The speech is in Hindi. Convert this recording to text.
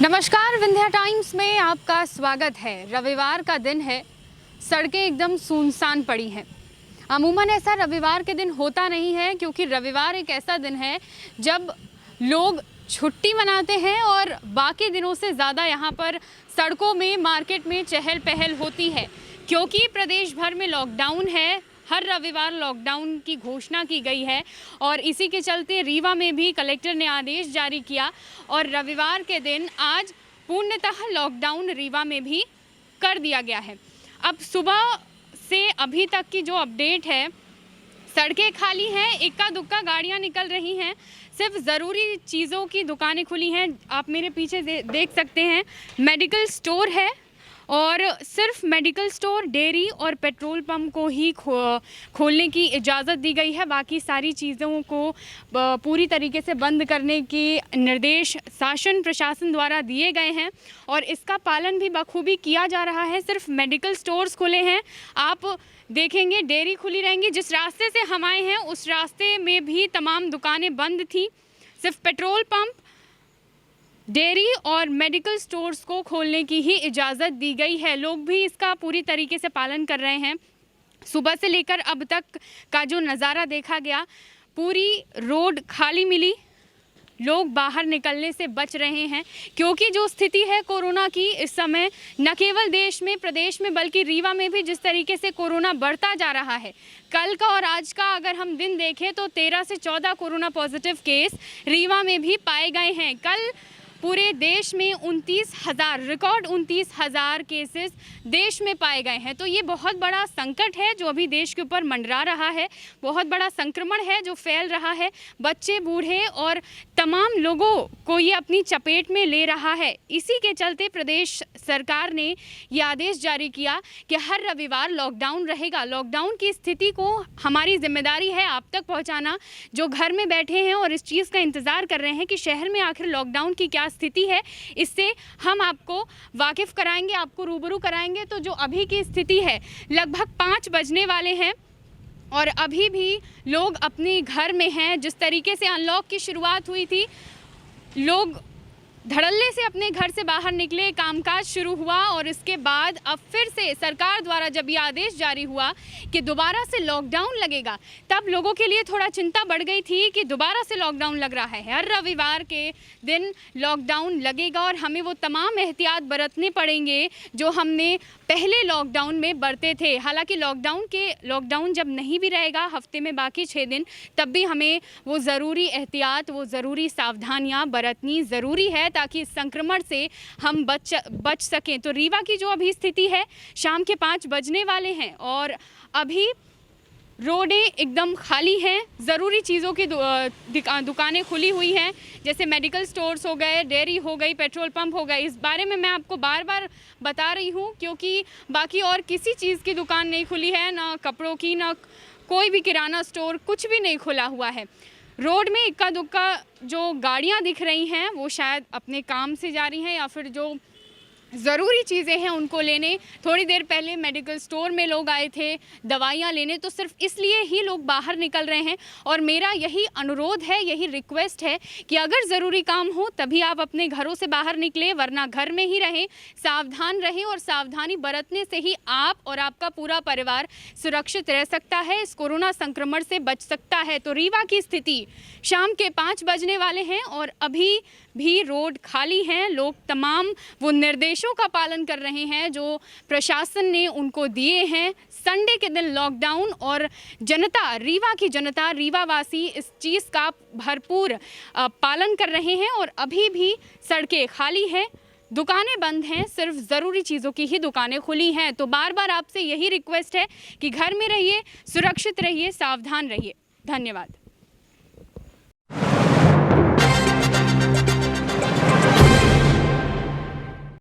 नमस्कार, विंध्या टाइम्स में आपका स्वागत है। रविवार का दिन है, सड़कें एकदम सुनसान पड़ी हैं। अमूमन ऐसा रविवार के दिन होता नहीं है, क्योंकि रविवार एक ऐसा दिन है जब लोग छुट्टी मनाते हैं और बाकी दिनों से ज़्यादा यहाँ पर सड़कों में, मार्केट में चहल पहल होती है। क्योंकि प्रदेश भर में लॉकडाउन है, हर रविवार लॉकडाउन की घोषणा की गई है और इसी के चलते रीवा में भी कलेक्टर ने आदेश जारी किया और रविवार के दिन आज पूर्णतः लॉकडाउन रीवा में भी कर दिया गया है। अब सुबह से अभी तक की जो अपडेट है, सड़कें खाली हैं, इक्का दुक्का गाड़ियां निकल रही हैं, सिर्फ ज़रूरी चीज़ों की दुकानें खुली हैं। आप मेरे पीछे देख सकते हैं, मेडिकल स्टोर है और सिर्फ मेडिकल स्टोर, डेयरी और पेट्रोल पंप को ही खोलने की इजाज़त दी गई है। बाकी सारी चीज़ों को पूरी तरीके से बंद करने के निर्देश शासन प्रशासन द्वारा दिए गए हैं और इसका पालन भी बखूबी किया जा रहा है। सिर्फ मेडिकल स्टोर्स खुले हैं, आप देखेंगे डेयरी खुली रहेंगी। जिस रास्ते से हम आए हैं उस रास्ते में भी तमाम दुकानें बंद थी। सिर्फ पेट्रोल पंप, डेयरी और मेडिकल स्टोर्स को खोलने की ही इजाज़त दी गई है। लोग भी इसका पूरी तरीके से पालन कर रहे हैं। सुबह से लेकर अब तक का जो नज़ारा देखा गया, पूरी रोड खाली मिली, लोग बाहर निकलने से बच रहे हैं क्योंकि जो स्थिति है कोरोना की इस समय न केवल देश में, प्रदेश में, बल्कि रीवा में भी जिस तरीके से कोरोना बढ़ता जा रहा है। कल का और आज का अगर हम दिन देखें तो 13 से 14 कोरोना पॉजिटिव केस रीवा में भी पाए गए हैं। कल पूरे देश में 29,000 रिकॉर्ड 29,000 केसेस देश में पाए गए हैं। तो ये बहुत बड़ा संकट है जो अभी देश के ऊपर मंडरा रहा है, बहुत बड़ा संक्रमण है जो फैल रहा है। बच्चे, बूढ़े और तमाम लोगों को ये अपनी चपेट में ले रहा है। इसी के चलते प्रदेश सरकार ने ये आदेश जारी किया कि हर रविवार लॉकडाउन रहेगा। लॉकडाउन की स्थिति को हमारी जिम्मेदारी है आप तक पहुँचाना, जो घर में बैठे हैं और इस चीज़ का इंतज़ार कर रहे हैं कि शहर में आखिर लॉकडाउन की क्या स्थिति है। इससे हम आपको वाकिफ कराएंगे, आपको रूबरू कराएंगे। तो जो अभी की स्थिति है, लगभग 5 बजने वाले हैं और अभी भी लोग अपने घर में हैं। जिस तरीके से अनलॉक की शुरुआत हुई थी, लोग धड़ल्ले से अपने घर से बाहर निकले, कामकाज शुरू हुआ और इसके बाद अब फिर से सरकार द्वारा जब ये आदेश जारी हुआ कि दोबारा से लॉकडाउन लगेगा, तब लोगों के लिए थोड़ा चिंता बढ़ गई थी कि दोबारा से लॉकडाउन लग रहा है। हर रविवार के दिन लॉकडाउन लगेगा और हमें वो तमाम एहतियात बरतने पड़ेंगे जो हमने पहले लॉकडाउन में बरते थे। हालांकि लॉकडाउन जब नहीं भी रहेगा, हफ्ते में बाकी 6 दिन, तब भी हमें वो ज़रूरी एहतियात, वो ज़रूरी सावधानियाँ बरतनी ज़रूरी है ताकि इस संक्रमण से हम बच सकें। तो रीवा की जो अभी स्थिति है, शाम के 5 बजने वाले हैं और अभी रोडें एकदम खाली हैं। ज़रूरी चीज़ों की दुकानें खुली हुई हैं, जैसे मेडिकल स्टोर्स हो गए, डेयरी हो गई, पेट्रोल पंप हो गए। इस बारे में मैं आपको बार बार बता रही हूँ क्योंकि बाकी और किसी चीज़ की दुकान नहीं खुली है, ना कपड़ों की, ना कोई भी किराना स्टोर, कुछ भी नहीं खुला हुआ है। रोड में इक्का दुक्का जो गाड़ियाँ दिख रही हैं वो शायद अपने काम से जा रही हैं या फिर जो ज़रूरी चीज़ें हैं उनको लेने। थोड़ी देर पहले मेडिकल स्टोर में लोग आए थे दवाइयाँ लेने, तो सिर्फ इसलिए ही लोग बाहर निकल रहे हैं। और मेरा यही अनुरोध है, यही रिक्वेस्ट है कि अगर ज़रूरी काम हो तभी आप अपने घरों से बाहर निकलें, वरना घर में ही रहें, सावधान रहें और सावधानी बरतने से ही आप और आपका पूरा परिवार सुरक्षित रह सकता है, इस कोरोना संक्रमण से बच सकता है। तो रीवा की स्थिति, शाम के 5 बजने वाले हैं और अभी भी रोड खाली हैं। लोग तमाम वो निर्देशों का पालन कर रहे हैं जो प्रशासन ने उनको दिए हैं। संडे के दिन लॉकडाउन और जनता, रीवा की जनता, रीवा वासी इस चीज़ का भरपूर पालन कर रहे हैं और अभी भी सड़कें खाली हैं, दुकानें बंद हैं, सिर्फ ज़रूरी चीज़ों की ही दुकानें खुली हैं। तो बार बार आपसे यही रिक्वेस्ट है कि घर में रहिए, सुरक्षित रहिए, सावधान रहिए। धन्यवाद।